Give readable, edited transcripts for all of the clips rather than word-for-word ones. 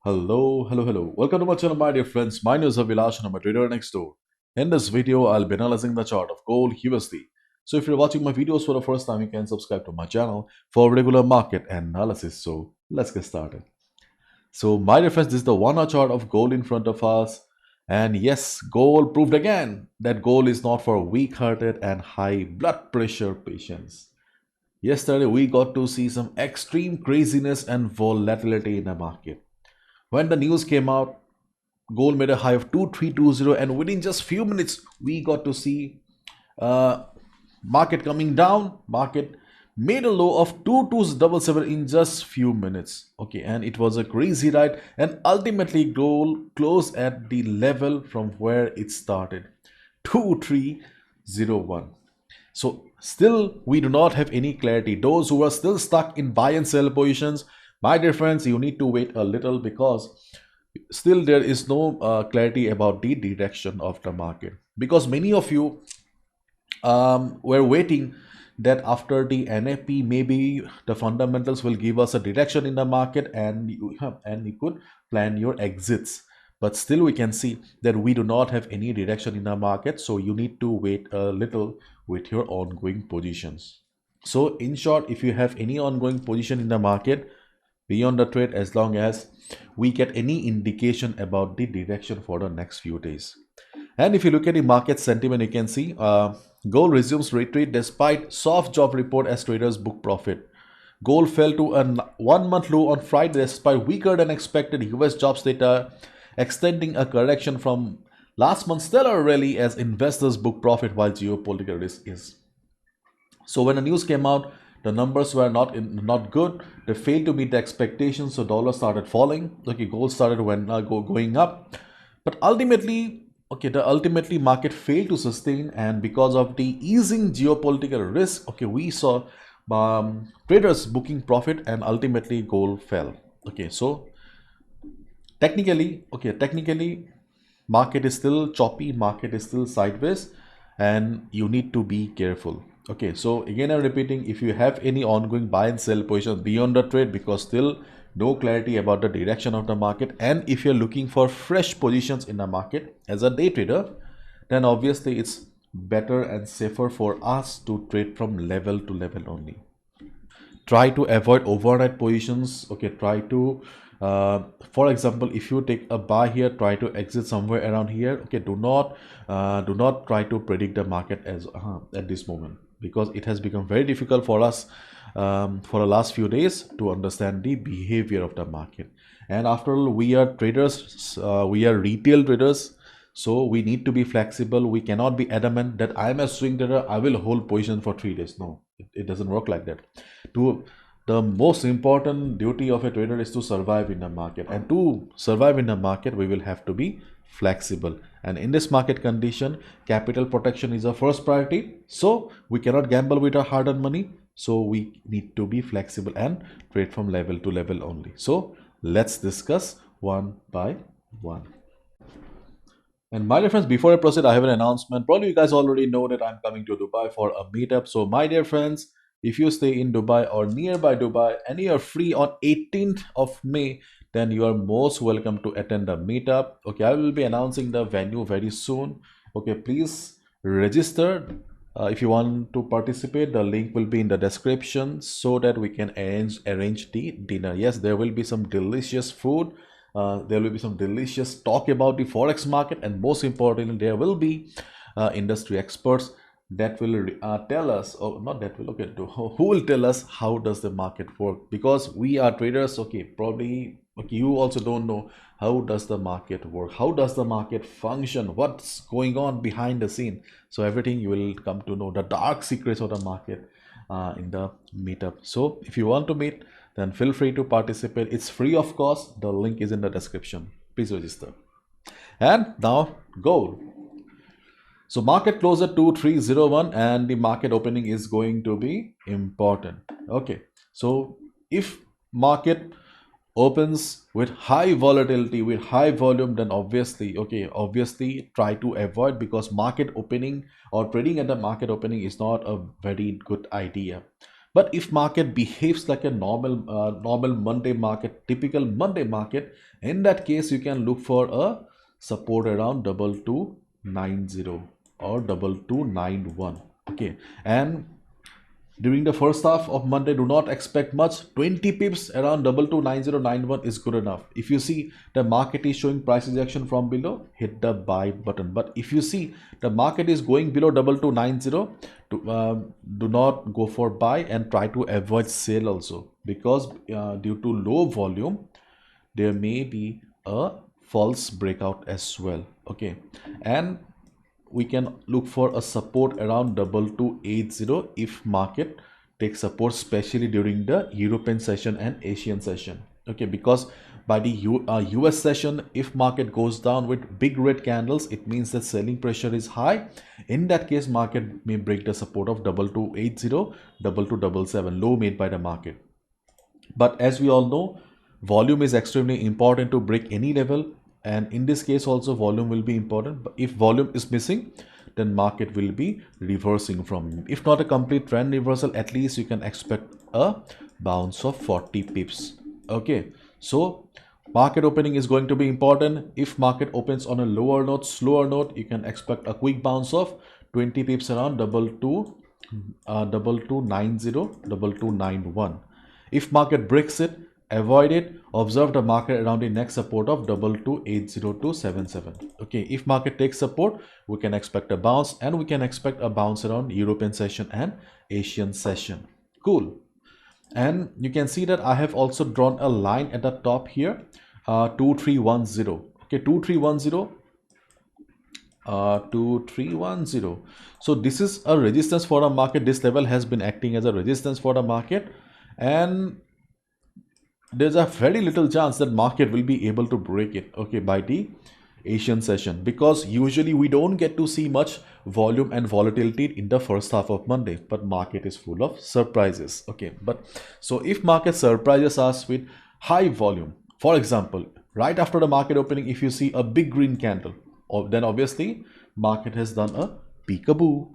Hello. Welcome to my channel, my dear friends. My name is Avilash and I'm a trader next door. In this video, I'll be analyzing the chart of gold USD. So if you're watching my videos for the first time, you can subscribe to my channel for regular market analysis. So let's get started. So my dear friends, this is the 1 hour chart of gold in front of us. And yes, gold proved again that gold is not for weak-hearted and high blood pressure patients. Yesterday, we got to see some extreme craziness and volatility in the market. When the news came out, gold made a high of 2320, and within just few minutes, we got to see uh, market coming down. Market made a low of 2277 in just few minutes. Okay, and it was a crazy ride, and ultimately gold closed at the level from where it started, 2301. So still we do not have any clarity. Those who are still stuck in buy and sell positions, my dear friends, you need to wait a little because still there is no clarity about the direction of the market, because many of you were waiting that after the NFP maybe the fundamentals will give us a direction in the market and you could plan your exits. But still we can see that we do not have any direction in the market, so you need to wait a little with your ongoing positions. So in short, if you have any ongoing position in the market, beyond the trade, as long as we get any indication about the direction for the next few days. And if you look at the market sentiment, you can see gold resumes retreat despite soft job report as traders book profit. Gold fell to a 1 month low on Friday despite weaker than expected US jobs data, extending a correction from last month's stellar rally as investors book profit while geopolitical risk is. So when the news came out, the numbers were not good. They failed to meet the expectations, so dollar started falling. Okay, gold started going up, but ultimately, the ultimately market failed to sustain, and because of the easing geopolitical risk, we saw traders booking profit, and ultimately gold fell. Okay, so technically, market is still choppy, market is still sideways, and you need to be careful. Okay, so again I'm repeating, if you have any ongoing buy and sell positions beyond the trade, because still no clarity about the direction of the market, and if you're looking for fresh positions in the market as a day trader, then obviously it's better and safer for us to trade from level to level only. Try to avoid overnight positions. Okay, try to for example, if you take a buy here, try to exit somewhere around here. Okay, do not try to predict the market as at this moment, because it has become very difficult for us for the last few days to understand the behavior of the market. And after all, we are traders, we are retail traders, so we need to be flexible. We cannot be adamant that I'm a swing trader, I will hold position for 3 days. No, it doesn't work like that. To The most important duty of a trader is to survive in the market, and to survive in the market we will have to be flexible. And in this market condition, capital protection is our first priority, so we cannot gamble with our hard-earned money. So we need to be flexible and trade from level to level only. So let's discuss one by one. And my dear friends, before I proceed, I have an announcement. Probably you guys already know that I'm coming to Dubai for a meetup. So my dear friends, if you stay in Dubai or nearby Dubai and you are free on 18th of May, then you are most welcome to attend the meetup. Okay, I will be announcing the venue very soon. Okay, please register. If you want to participate, the link will be in the description so that we can arrange the dinner. Yes, there will be some delicious food. There will be some delicious talk about the forex market, and most importantly, there will be industry experts that will tell us, or not that will, okay, who will tell us how does the market work, because we are traders. Okay, probably, okay, you also don't know how does the market work, how does the market function, what's going on behind the scene. So everything you will come to know, the dark secrets of the market in the meetup. So if you want to meet, then feel free to participate. It's free of cost. The link is in the description. Please register. And now gold. So market closed at 2301 and the market opening is going to be important. Okay. So if market opens with high volatility, with high volume, then obviously try to avoid, because market opening or trading at the market opening is not a very good idea. But if market behaves like a normal Monday market, typical Monday market, in that case you can look for a support around 2290 or 2291. Okay, and during the first half of Monday, do not expect much. 20 pips around 229091 is good enough. If you see the market is showing price rejection from below, hit the buy button. But if you see the market is going below 2290, do not go for buy and try to avoid sell also, because due to low volume, there may be a false breakout as well. Okay, and we can look for a support around 2280 if market takes support, especially during the European session and Asian session. Okay, because by the US session, if market goes down with big red candles, it means that selling pressure is high. In that case, market may break the support of 2280, 2277, low made by the market. But as we all know, volume is extremely important to break any level, and in this case also volume will be important. But if volume is missing, then market will be reversing from, if not a complete trend reversal, at least you can expect a bounce of 40 pips. Okay, so market opening is going to be important. If market opens on a lower note, slower note, you can expect a quick bounce of 20 pips around 2290, 2291. If market breaks it, avoid it. Observe the market around the next support of 2280 Okay, if market takes support, we can expect a bounce, and we can expect a bounce around European session and Asian session. Cool. And you can see that I have also drawn a line at the top here, 2310. Okay, 2310. 2310. So this is a resistance for the market. This level has been acting as a resistance for the market, and there's a very little chance that market will be able to break it, okay, by the Asian session, because usually we don't get to see much volume and volatility in the first half of Monday, but market is full of surprises. Okay, but so if market surprises us with high volume, for example, right after the market opening, if you see a big green candle, then obviously market has done a peekaboo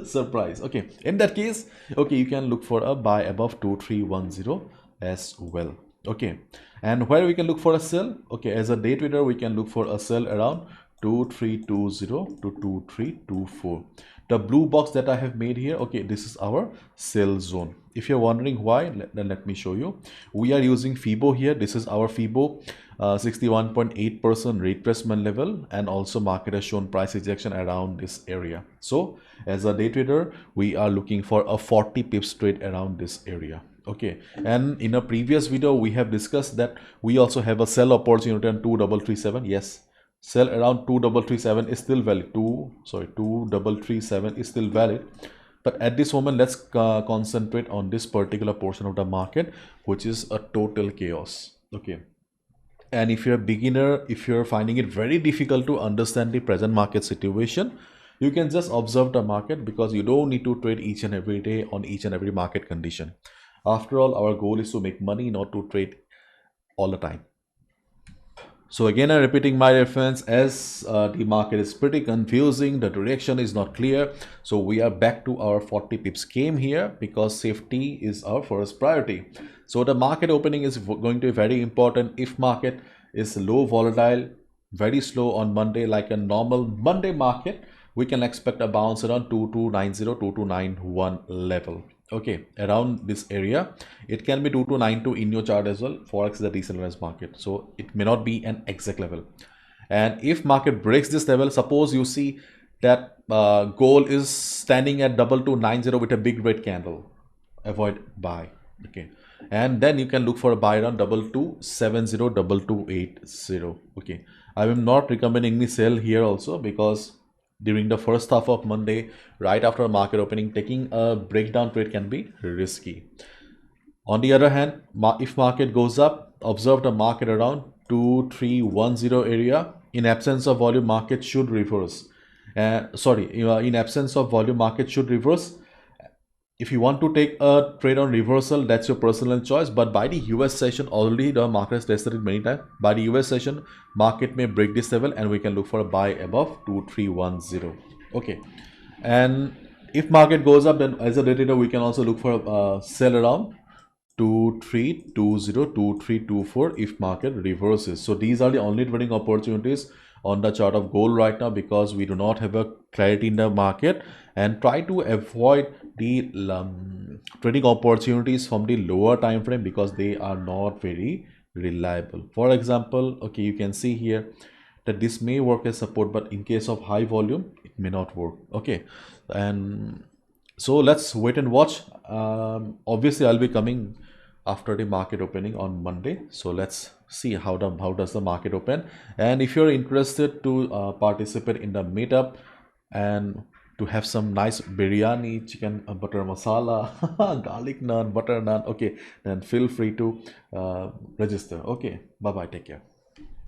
surprise. Okay, in that case, okay, you can look for a buy above 2310 as well. Okay, and where we can look for a sell? Okay, as a day trader, we can look for a sell around 2320 to 2324. The blue box that I have made here, okay, this is our sell zone. If you're wondering why, then let me show you. We are using FIBO here. This is our FIBO 61.8% retracement level, and also market has shown price rejection around this area. So as a day trader, we are looking for a 40 pips trade around this area. Okay, and in a previous video we have discussed that we also have a sell opportunity on 2337. Yes, sell around 2337 is still valid. 2337 is still valid. But at this moment, let's concentrate on this particular portion of the market, which is a total chaos. Okay, and if you're a beginner, if you're finding it very difficult to understand the present market situation, you can just observe the market, because you don't need to trade each and every day on each and every market condition. After all, our goal is to make money, not to trade all the time. So again, I'm repeating my reference, as the market is pretty confusing, the direction is not clear. So we are back to our 40 pips game here, because safety is our first priority. So the market opening is going to be very important. If market is low volatile, very slow on Monday, like a normal Monday market, we can expect a bounce around 2290, 2291 level. Okay, around this area. It can be 2292 in your chart as well. Forex is a decentralized market, so it may not be an exact level. And if market breaks this level, suppose you see that goal is standing at 2290 with a big red candle, avoid buy. Okay, and then you can look for a buy around 2270, 2280. Okay, I am not recommending me sell here also, because during the first half of Monday, right after market opening, taking a breakdown trade can be risky. On the other hand, if market goes up, observe the market around 2310 area. In absence of volume, market should reverse. In absence of volume, market should reverse. If you want to take a trade on reversal, that's your personal choice. But by the US session, already the market has tested it many times. By the US session, market may break this level, and we can look for a buy above 2310. Okay, and if market goes up, then as a day trader we can also look for sell around 2320, 2324 if market reverses. So these are the only trading opportunities on the chart of gold right now, because we do not have a clarity in the market, and try to avoid the trading opportunities from the lower time frame, because they are not very reliable. For example, okay, you can see here that this may work as support, but in case of high volume it may not work. Okay, and so let's wait and watch. Obviously I'll be coming after the market opening on Monday, so let's see how does the market open. And if you're interested to participate in the meetup and to have some nice biryani, chicken butter masala, garlic naan, butter naan, okay, then feel free to register. Okay, bye bye, take care.